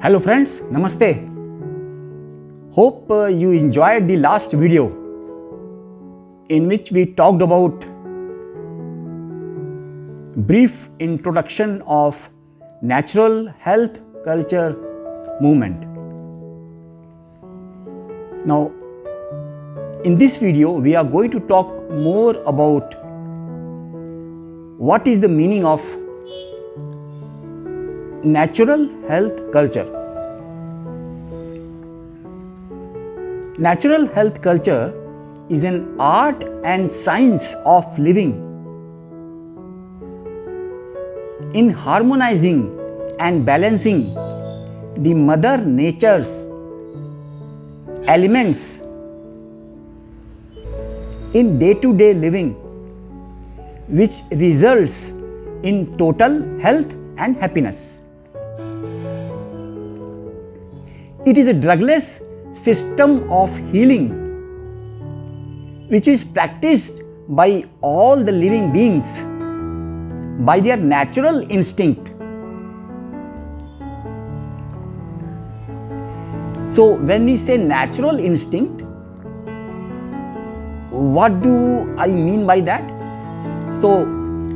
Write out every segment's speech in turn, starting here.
Hello friends, Namaste. Hope you enjoyed the last video in which we talked about brief introduction of natural health culture movement. Now in this video we are going to talk more about what is the meaning of natural health culture. Natural health culture is an art and science of living in harmonizing and balancing the mother nature's elements in day-to-day living, which results in total health and happiness. It is a drugless system of healing which is practiced by all the living beings by their natural instinct. So when we say natural instinct, what do I mean by that? So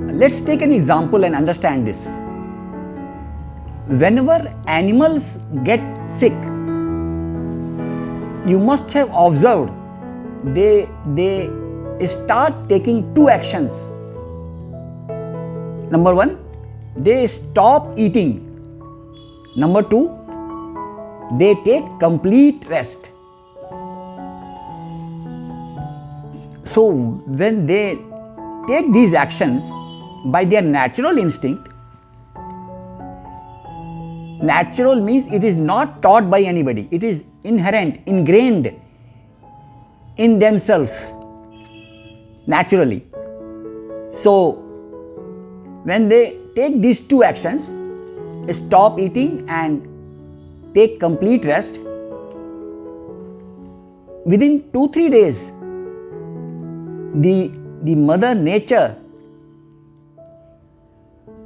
let's take an example and understand this. Whenever animals get sick, you must have observed they start taking two actions. Number one, they stop eating. Number two, they take complete rest. So when they take these actions by their natural instinct, natural means it is not taught by anybody, it is inherent, ingrained in themselves naturally. So when they take these two actions, stop eating and take complete rest, within 2-3 days the mother nature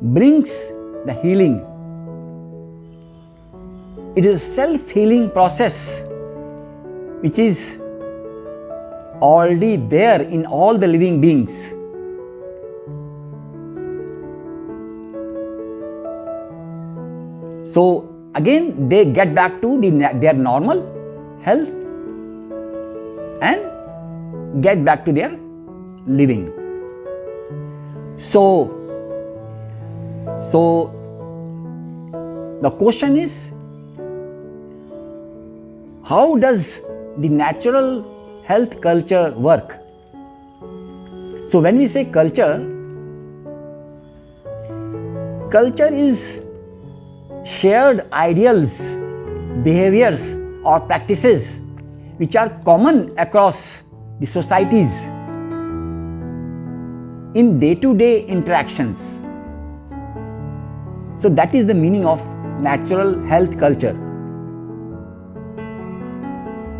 brings the healing. It is a self-healing process which is already there in all the living beings. So again they get back to their normal health and get back to their living. So the question is, how does the natural health culture work? So when we say culture, culture is shared ideals, behaviors or practices which are common across the societies in day-to-day interactions. So that is the meaning of natural health culture,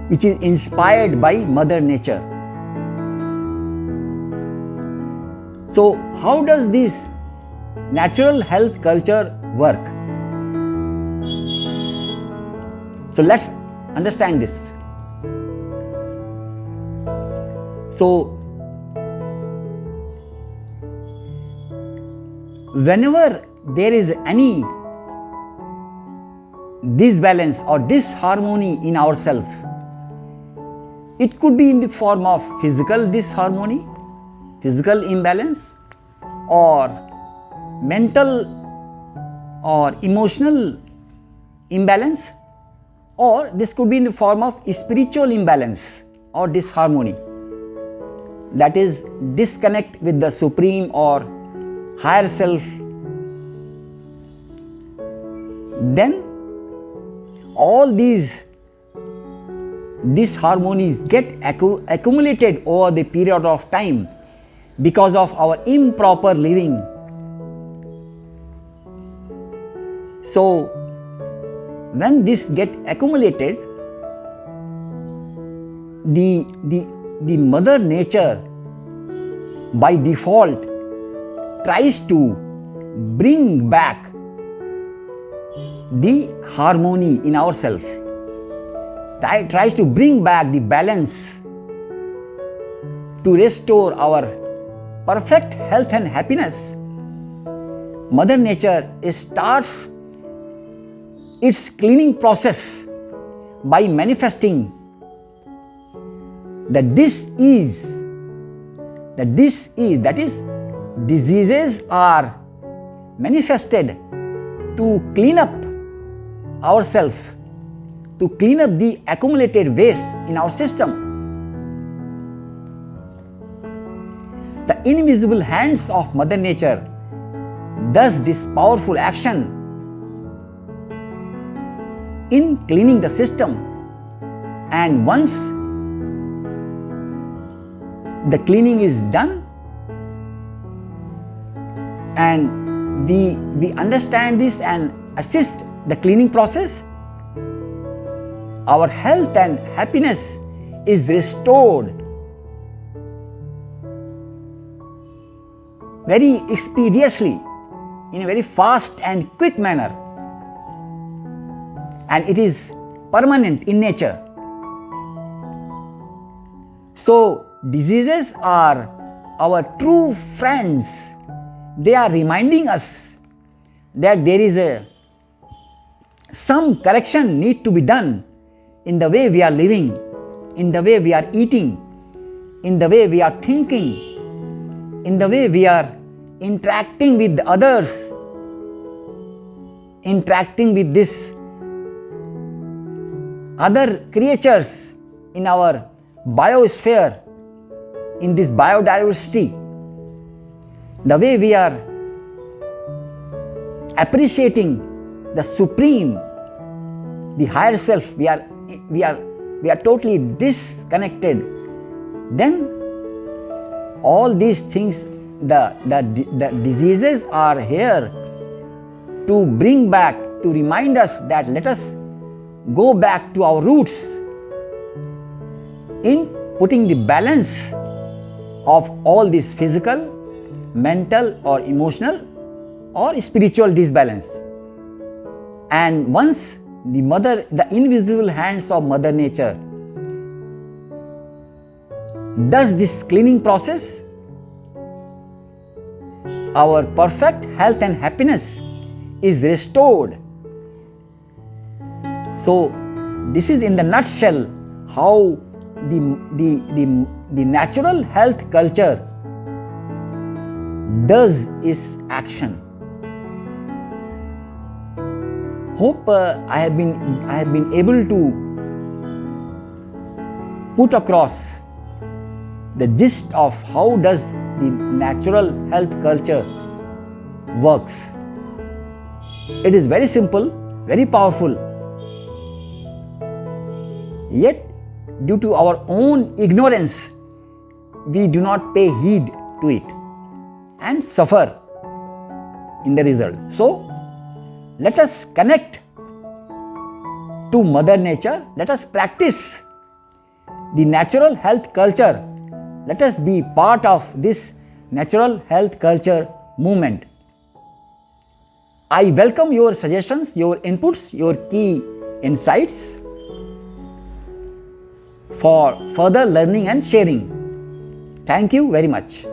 which is inspired by Mother Nature. So how does this natural health culture work? So let's understand this. So whenever there is any disbalance or disharmony in ourselves, it could be in the form of physical disharmony, physical imbalance, or mental or emotional imbalance, or this could be in the form of spiritual imbalance or disharmony, that is disconnect with the supreme or higher self. Then all these disharmonies get accumulated over the period of time because of our improper living. So when this get accumulated, the mother nature by default tries to bring back the harmony in ourselves, tries to bring back the balance, to restore our perfect health and happiness. Mother Nature starts its cleaning process by manifesting the dis-ease, that is, diseases are manifested to clean up ourselves, to clean up the accumulated waste in our system. The invisible hands of Mother Nature does this powerful action in cleaning the system, and once the cleaning is done and we understand this and assist the cleaning process, our health and happiness is restored very expeditiously, in a very fast and quick manner, and it is permanent in nature. So diseases are our true friends. They are reminding us that there is some correction need to be done in the way we are living, in the way we are eating, in the way we are thinking, in the way we are interacting with others, interacting with this other creatures in our biosphere, in this biodiversity, the way we are appreciating the supreme, the higher self, we are totally disconnected. Then all these things, the diseases are here to bring back, to remind us that let us go back to our roots in putting the balance of all this physical, mental or emotional or spiritual disbalance. And once the invisible hands of Mother Nature does this cleaning process, our perfect health and happiness is restored. So this is in the nutshell how the natural health culture does its action. Hope I have been able to put across the gist of how does the natural health culture works. It is very simple, very powerful. Yet, due to our own ignorance, we do not pay heed to it and suffer in the result. So, let us connect to Mother Nature. Let us practice the natural health culture. Let us be part of this natural health culture movement. I welcome your suggestions, your inputs, your key insights for further learning and sharing. Thank you very much.